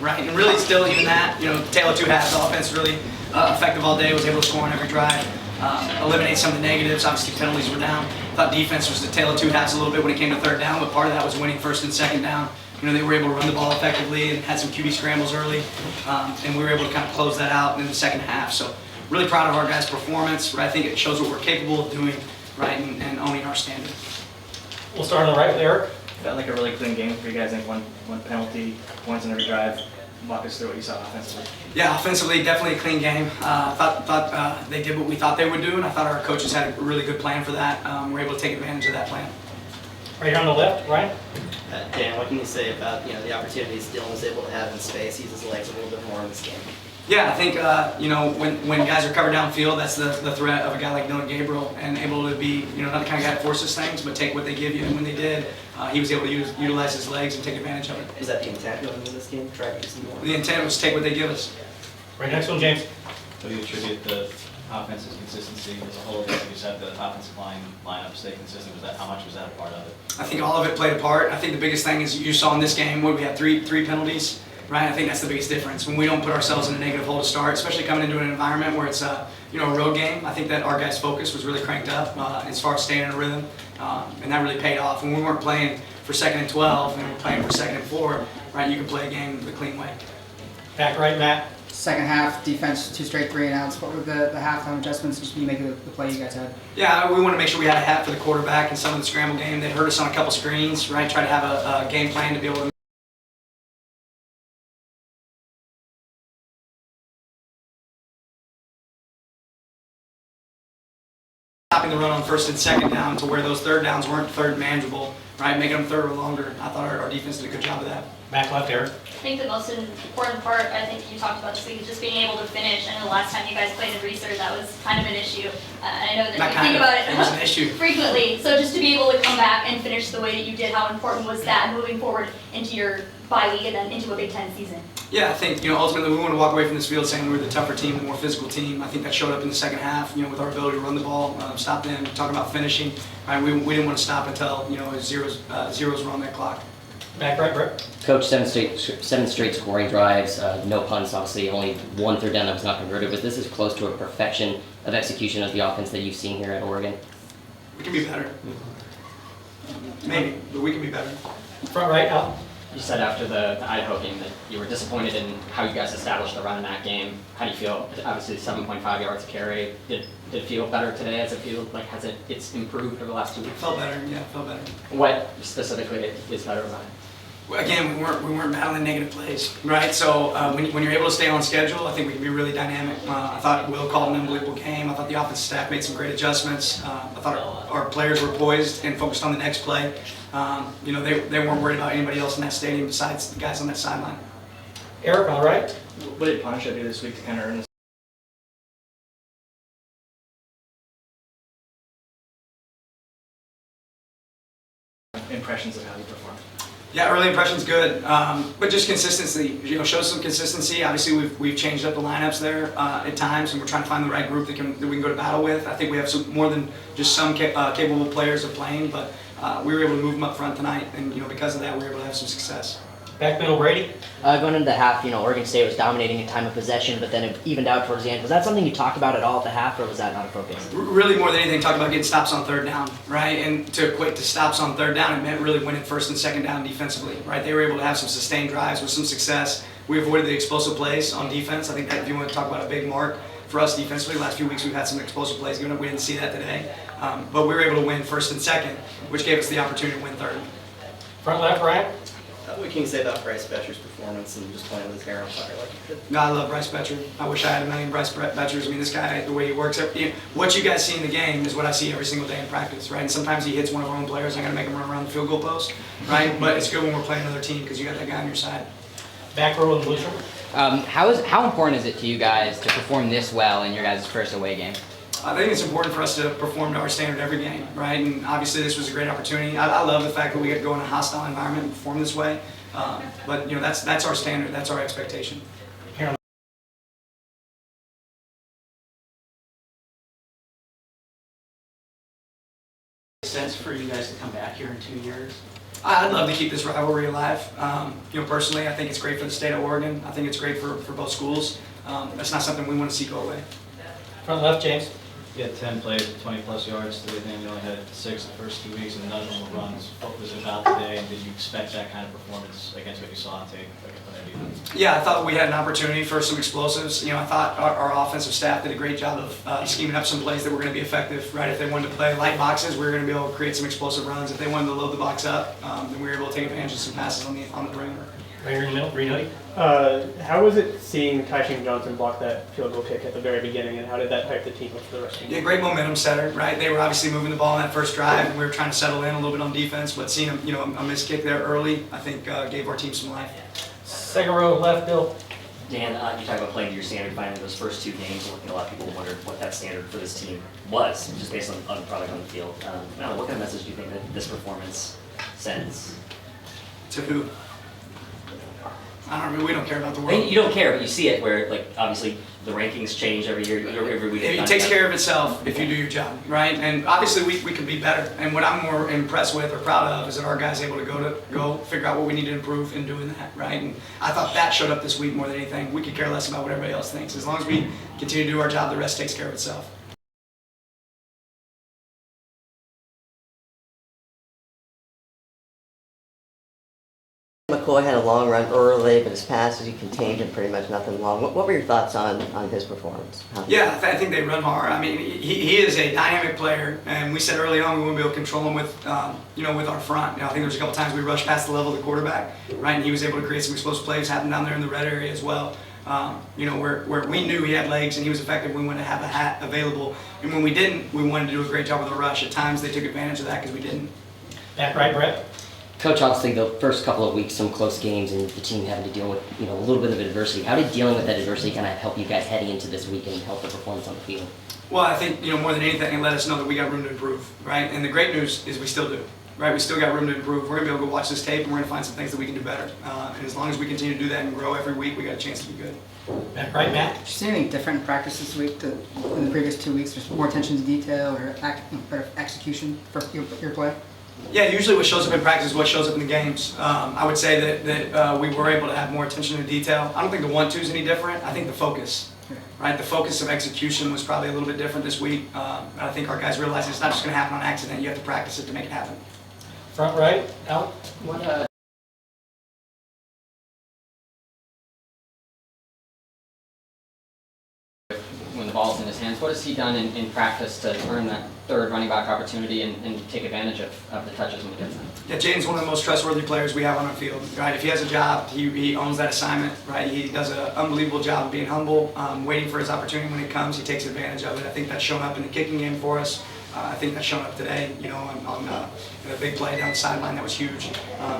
right? And really still even that, tail of two hats, the offense really effective all day, was able to score on every drive, eliminate some of the negatives. Obviously penalties were down. Thought defense was the tail of two hats a little bit when it came to third down, but part of that was winning first and second down. They were able to run the ball effectively and had some QB scrambles early, and we were able to kind of close that out in the second half. So really proud of our guys' performance, but I think it shows what we're capable of doing, right, and owning our standard. We'll start on the right with Eric. Felt like a really clean game for you guys. I think one penalty, points in every drive. Walk us through what you saw offensively. Yeah, offensively, definitely a clean game. Thought they did what we thought they would do, and I thought our coaches had a really good plan for that. We're able to take advantage of that plan. Right here on the left, Ryan. Dan, what can you say about the opportunities Dylan was able to have in space, use his legs a little bit more in this game? Yeah, I think when guys are covered downfield, that's the threat of a guy like Dylan Gabriel, and able to be not the kind of guy that forces things, but take what they give you. And when they did, he was able to utilize his legs and take advantage of it. Was that the intent going into this game? Try to do some more. The intent was to take what they give us. Right next one, James. What do you attribute the offense's consistency as a whole? You said the offensive lineup stay consistent. How much was that a part of it? I think all of it played a part. I think the biggest thing is you saw in this game where we had three penalties. Right, I think that's the biggest difference. When we don't put ourselves in a negative hole to start, especially coming into an environment where it's a road game, I think that our guys' focus was really cranked up as far as staying in a rhythm, and that really paid off. When we weren't playing for 2nd and 12 and we were playing for 2nd and 4, right, you can play a game the clean way. Back right, Matt. Second half, defense, 2 straight 3-and-outs. What were the halftime adjustments just to make the play you guys had? Yeah, we want to make sure we had a hat for the quarterback in some of the scramble game. They hurt us on a couple screens, right? Try to have a game plan to be able to stopping the run on 1st and 2nd down to where those 3rd downs weren't 3rd manageable, right? Making them 3rd or longer. I thought our defense did a good job of that. Back left, Eric. I think the most important part, I think you talked about this week, is just being able to finish. I know the last time you guys played in research, that was kind of an issue. I know that you think about it was an issue. frequently. So just to be able to come back and finish the way that you did, how important was that moving forward into your bye week and then into a Big Ten season? Yeah, I think ultimately we want to walk away from this field saying we're the tougher team, the more physical team. I think that showed up in the second half. With our ability to run the ball, stop them, talk about finishing. Right, we didn't want to stop until zeros were on that clock. Back right, Brett. Coach, seven straight scoring drives, no punts, obviously only 1 third down that was not converted, but this is close to a perfection of execution of the offense that you've seen here at Oregon. We can be better. Maybe, but we can be better. Front right, Al. You said after the Idaho game that you were disappointed in how you guys established the run in that game. How do you feel? Obviously 7.5 yards a carry. Did it feel better today? Does it feel like it's improved over the last 2 weeks? Felt better, yeah, felt better. What specifically is better about it? Again, we weren't battling negative plays, right? So when you're able to stay on schedule, I think we can be really dynamic. I thought Will called an unbelievable game. I thought the offensive staff made some great adjustments. I thought our players were poised and focused on the next play. They weren't worried about anybody else in that stadium besides the guys on that sideline. Eric on the right. What did Punisher do this week to kind of earn this? Impressions of how you performed? Yeah, early impression's good, but just consistency. Show some consistency. Obviously, we've changed up the lineups there at times, and we're trying to find the right group that we can go to battle with. I think we have some more than just some capable players of playing, but we were able to move them up front tonight, and because of that, we were able to have some success. Back middle, Brady. Going into the half, Oregon State was dominating in time of possession, but then it evened out towards the end. Was that something you talked about at all at the half, or was that not a focus? Really, more than anything, talk about getting stops on 3rd down, right? And to equate to stops on 3rd down, it meant really winning 1st and 2nd down defensively, right? They were able to have some sustained drives with some success. We avoided the explosive plays on defense. I think that if you want to talk about a big mark for us defensively, the last few weeks we've had some explosive plays given up. We didn't see that today, but we were able to win 1st and 2nd, which gave us the opportunity to win 3rd. Front left, Ryan. What can you say about Bryce Betcher's performance and just playing with his hair on fire like you did? No, I love Bryce Betcher. I wish I had a million Bryce Betchers. I mean, this guy, the way he works, what you guys see in the game is what I see every single day in practice, right? And sometimes he hits one of our own players. I got to make him run around the field goal post, right? But it's good when we're playing another team because you got that guy on your side. Back row in the blue shirt. How important is it to you guys to perform this well in your guys' first away game? I think it's important for us to perform to our standard every game, right? And obviously this was a great opportunity. I love the fact that we get to go in a hostile environment and perform this way. But that's our standard, that's our expectation. Sense for you guys to come back here in 2 years? I'd love to keep this rivalry alive. Personally, I think it's great for the state of Oregon. I think it's great for both schools. That's not something we want to see go away. Front left, James. You had 10 plays with 20-plus yards today, then you only had 6 the first 2 weeks, and none of them were runs. What was it about today, and did you expect that kind of performance against what you saw on tape against their defense? Yeah, I thought we had an opportunity for some explosives. I thought our offensive staff did a great job of scheming up some plays that were going to be effective. Right, if they wanted to play light boxes, we were going to be able to create some explosive runs. If they wanted to load the box up, then we were able to take advantage of some passes on the perimeter. Right here in the middle, Green Hoodie. How was it seeing Tyshing Johnson block that field goal kick at the very beginning, and how did that hype the team up for the rest of the game? Yeah, great momentum setter, right? They were obviously moving the ball in that first drive, and we were trying to settle in a little bit on defense, but seeing a missed kick there early, I think gave our team some life. Second row left, Bill. Dan, you talk about playing to your standard finally those first 2 games. I think a lot of people wondered what that standard for this team was, just based on product on the field. What kind of message do you think that this performance sends? To who? I don't know. We don't care about the world. You don't care, but you see it where, like, obviously the rankings change every year, every week. It takes care of itself if you do your job, right? And obviously we can be better. And what I'm more impressed with or proud of is that our guys able to go figure out what we need to improve in doing that, right? And I thought that showed up this week more than anything. We could care less about what everybody else thinks. As long as we continue to do our job, the rest takes care of itself. McCoy had a long run early, but his passes he contained him pretty much nothing long. What were your thoughts on his performance? Yeah, I think they run hard. I mean, he is a dynamic player, and we said early on we wouldn't be able to control him with, with our front. I think there's a couple times we rushed past the level of the quarterback, right, and he was able to create some explosive plays, happen down there in the red area as well. Where we knew he had legs and he was effective, we wanted to have a hat available, and when we didn't, we wanted to do a great job with the rush. At times they took advantage of that because we didn't. Back right, Brett. Coach, obviously the first couple of weeks, some close games, and the team having to deal with a little bit of adversity. How did dealing with that adversity kind of help you guys heading into this week and help the performance on the field? Well, I think more than anything, it let us know that we got room to improve, right? And the great news is we still do, right? We still got room to improve. We're gonna be able to go watch this tape, and we're gonna find some things that we can do better. And as long as we continue to do that and grow every week, we got a chance to be good. Back right, Matt. Did you see anything different in practice this week in the previous 2 weeks? There's more attention to detail or better execution for your play? Yeah, usually what shows up in practice is what shows up in the games. I would say that we were able to have more attention to detail. I don't think the 1-2 is any different. I think the focus, right? The focus of execution was probably a little bit different this week. I think our guys realized it's not just going to happen on accident. You have to practice it to make it happen. Front right, Al. When the ball's in his hands, what has he done in practice to earn that third running back opportunity and take advantage of the touches when he gets them? Yeah, Jaden's one of the most trustworthy players we have on our field, right? If he has a job, he owns that assignment, right? He does an unbelievable job of being humble, waiting for his opportunity when it comes. He takes advantage of it. I think that's shown up in the kicking game for us. I think that's shown up today, on a big play down the sideline that was huge.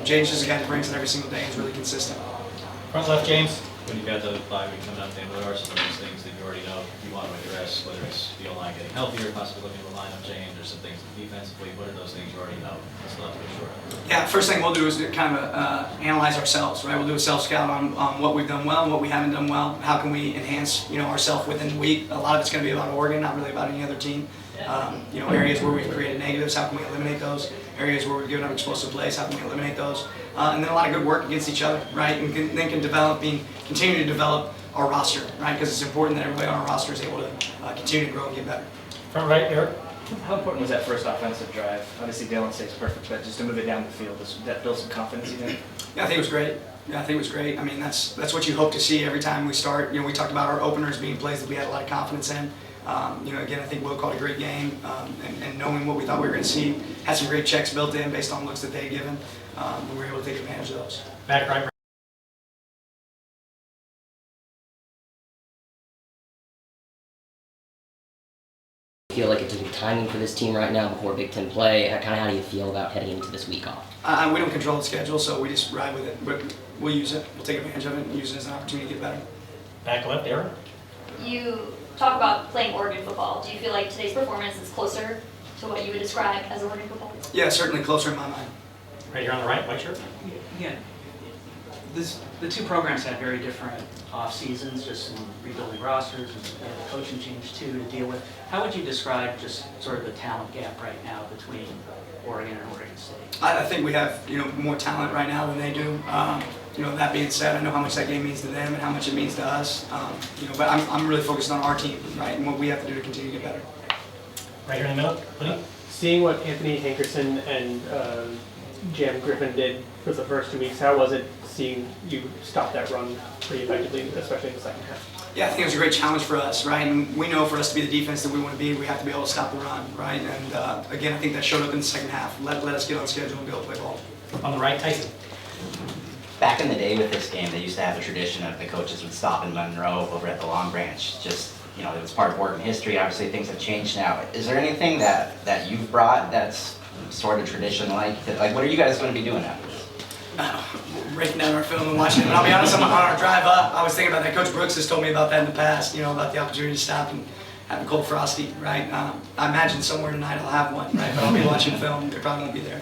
Jaden's just a guy that brings it every single day and is really consistent. Front left, James. When you've got the bye week coming up, Dan, what are some of these things that you already know you want to address, whether it's the O-line getting healthier, possibly looking at the lineup change, or some things defensively? What are those things you already know? That's not to be sure of. Yeah, first thing we'll do is kind of analyze ourselves, right? We'll do a self-scout on what we've done well and what we haven't done well. How can we enhance, ourselves within the week? A lot of it's going to be about Oregon, not really about any other team. Areas where we've created negatives, how can we eliminate those? Areas where we've given up explosive plays, how can we eliminate those? And then a lot of good work against each other, right? And then continue to develop our roster, right? Because it's important that everybody on our roster is able to continue to grow and get better. Front right, Eric. How important was that first offensive drive? Obviously, Dalen stays perfect, but just to move it down the field, does that build some confidence, you think? Yeah, I think it was great. Yeah, I think it was great. I mean, that's what you hope to see every time we start. We talked about our openers being plays that we had a lot of confidence in. Again, I think Will called a great game, and knowing what we thought we were going to see, had some great checks built in based on looks that they had given, and we were able to take advantage of those. Back right. Feel like it's a good timing for this team right now before Big Ten play. How do you feel about heading into this week off? We don't control the schedule, so we just ride with it. But we'll use it. We'll take advantage of it and use it as an opportunity to get better. Back left, Aaron. You talk about playing Oregon football. Do you feel like today's performance is closer to what you would describe as Oregon football? Yeah, certainly closer in my mind. Right here on the right, white shirt. Yeah, the two programs had very different off seasons, just in rebuilding rosters and the coaching change too to deal with. How would you describe just sort of the talent gap right now between Oregon and Oregon State? I think we have, more talent right now than they do. That being said, I know how much that game means to them and how much it means to us. But I'm really focused on our team, right, and what we have to do to continue to get better. Right here in the middle, Lenny. Seeing what Anthony Hankerson and Jam Griffin did for the first 2 weeks, how was it seeing you stop that run pretty effectively, especially in the second half? Yeah, I think it was a great challenge for us, right? And we know for us to be the defense that we want to be, we have to be able to stop the run, right? And again, I think that showed up in the second half. Let us get on schedule and be able to play ball. On the right, Tyson. Back in the day with this game, they used to have a tradition of the coaches would stop in Monroe over at the Long Branch. Just, it was part of Oregon history. Obviously, things have changed now. Is there anything that you've brought that's sort of tradition-like? What are you guys going to be doing after this? Breaking down our film and watching it. But I'll be honest, on our drive up, I was thinking about that. Coach Brooks has told me about that in the past, about the opportunity to stop and have a cold frosty, right? I imagine somewhere tonight I'll have one, right? But I'll be watching film. They probably won't be there.